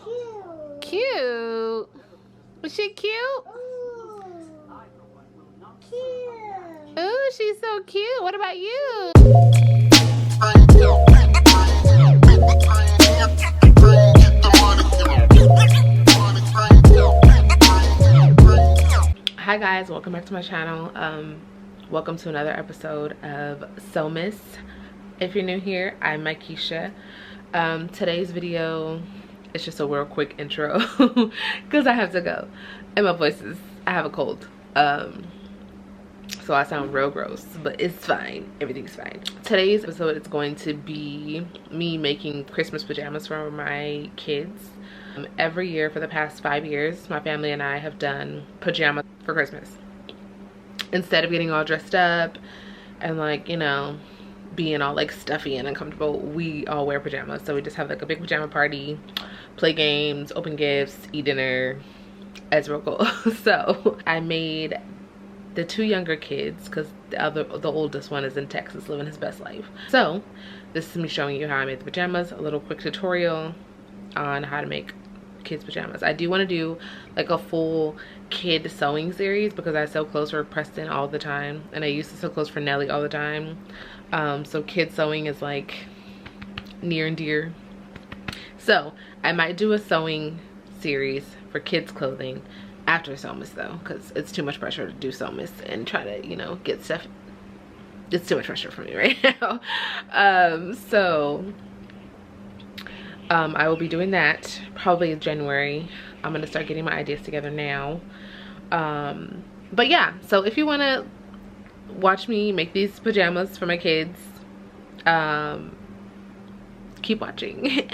Cute. Cute. Is she cute? Ooh. Cute. Ooh, she's so cute. What about you? Hi guys, welcome back to my channel. Welcome to another episode of SEWmas. If you're new here, I'm Keisha. Today's video is just a real quick intro because I have to go and my voice is, I have a cold, so I sound real gross, but it's fine. Everything's fine. Today's episode is going to be me making Christmas pajamas for my kids. Every year for the past 5 years, my family and I have done pajamas for Christmas. Instead of getting all dressed up and, like, you know, being all like stuffy and uncomfortable, we all wear pajamas. So we just have like a big pajama party, play games, open gifts, eat dinner. It's real cool. So I made the 2 younger kids, because the oldest one is in Texas living his best life. So this is me showing you how I made the pajamas, a little quick tutorial on how to make kids pajamas. I do want to do like a full kid sewing series because I sew clothes for Preston all the time, and I used to sew clothes for Nelly all the time. So kid sewing is like near and dear. So I might do a sewing series for kids clothing after SEWmas though, because it's too much pressure to do SEWmas and try to, you know, get stuff. It's too much pressure for me right now. I will be doing that probably in January. I'm gonna start getting my ideas together now. But yeah, so if you want to watch me make these pajamas for my kids, keep watching.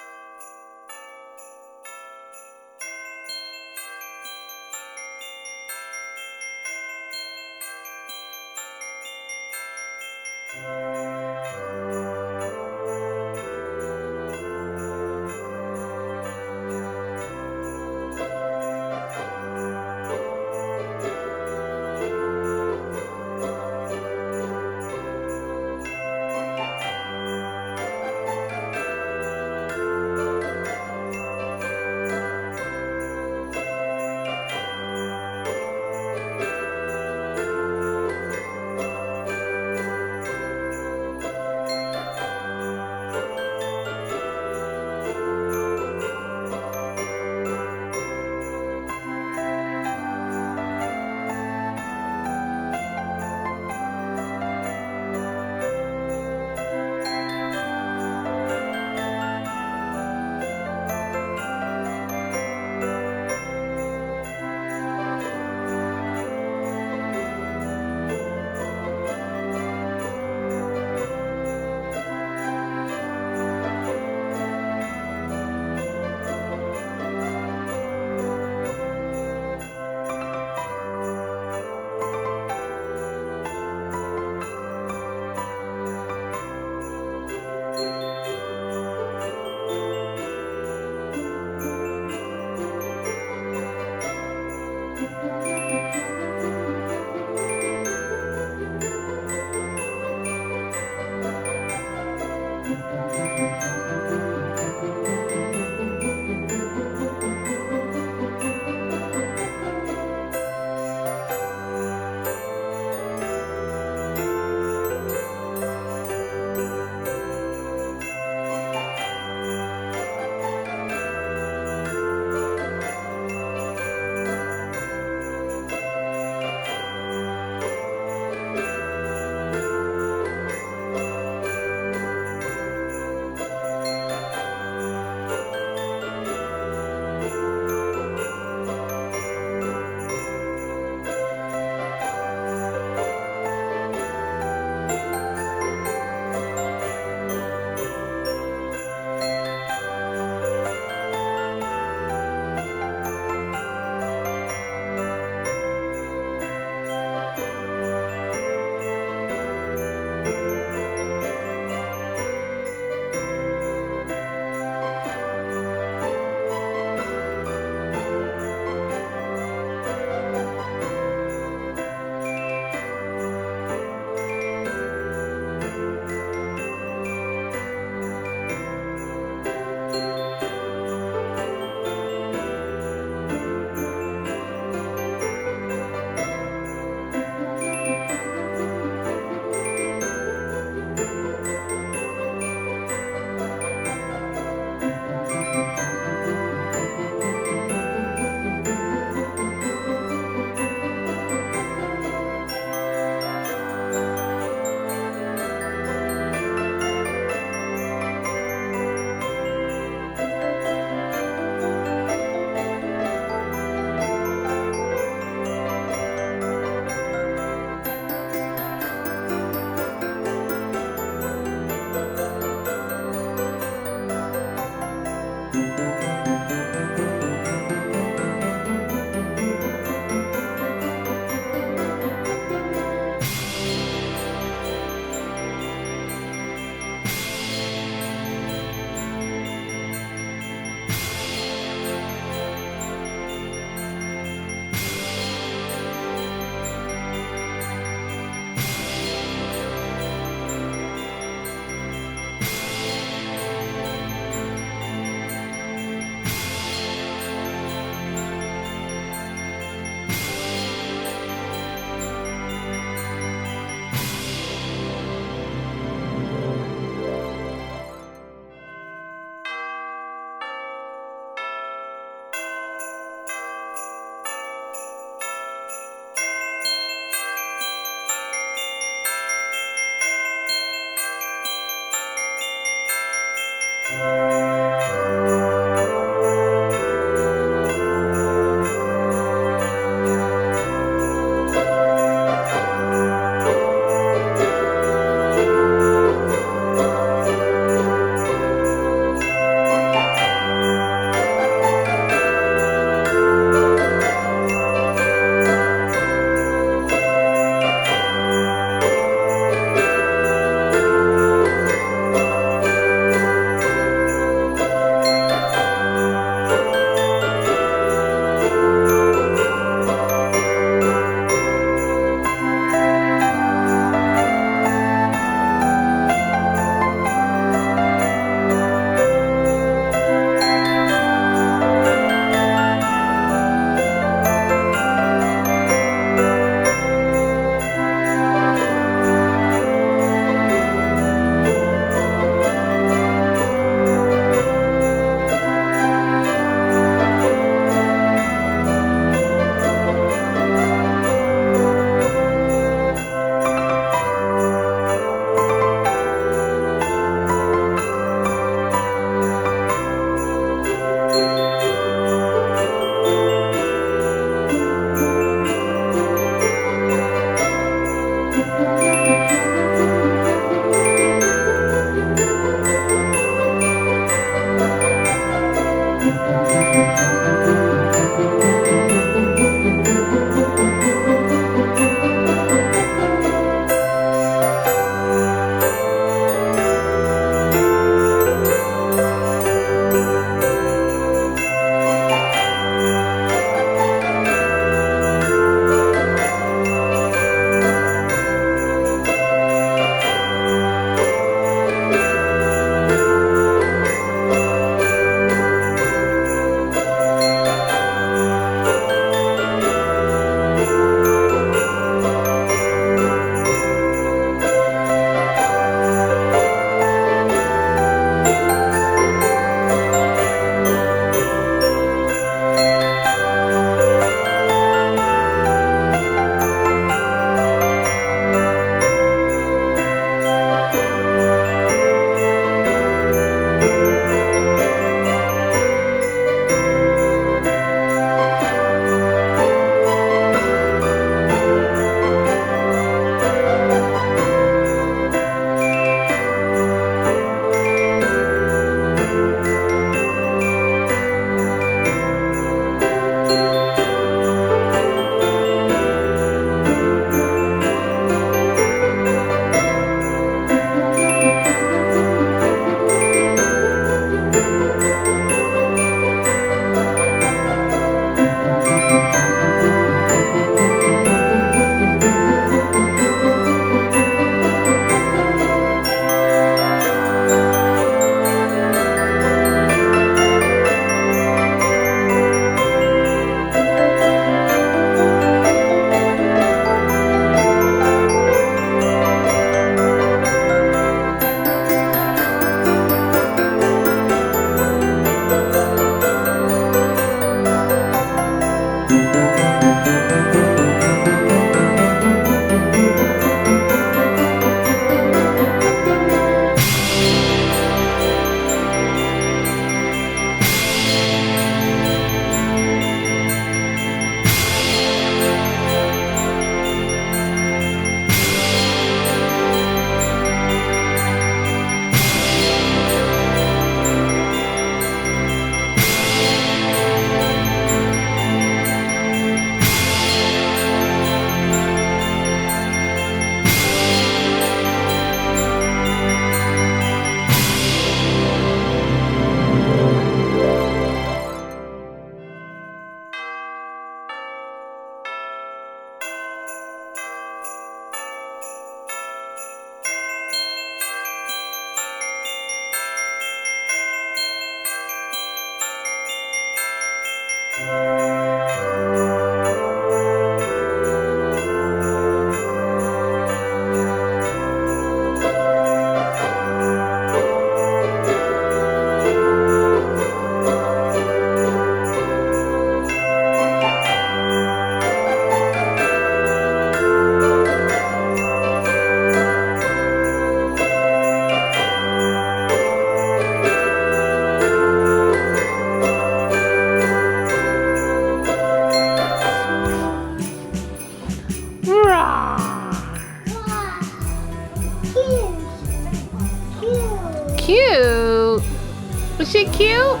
she cute?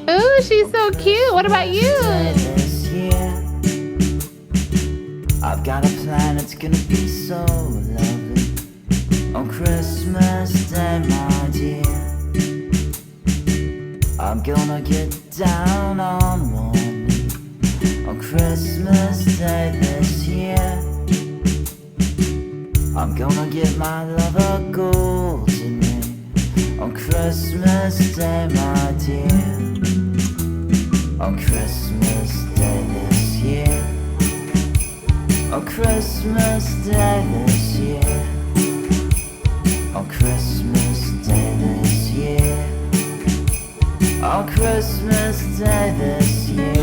Ooh, she's so cute. What about you? I've got a plan, it's gonna be so lovely. On Christmas Day, my dear, I'm gonna get down on one knee. On Christmas Day this year, I'm gonna give my love a golden ring. On Christmas Day, my dear, on Christmas Day this year, on Christmas Day this year, on Christmas Day this year, on Christmas Day this year.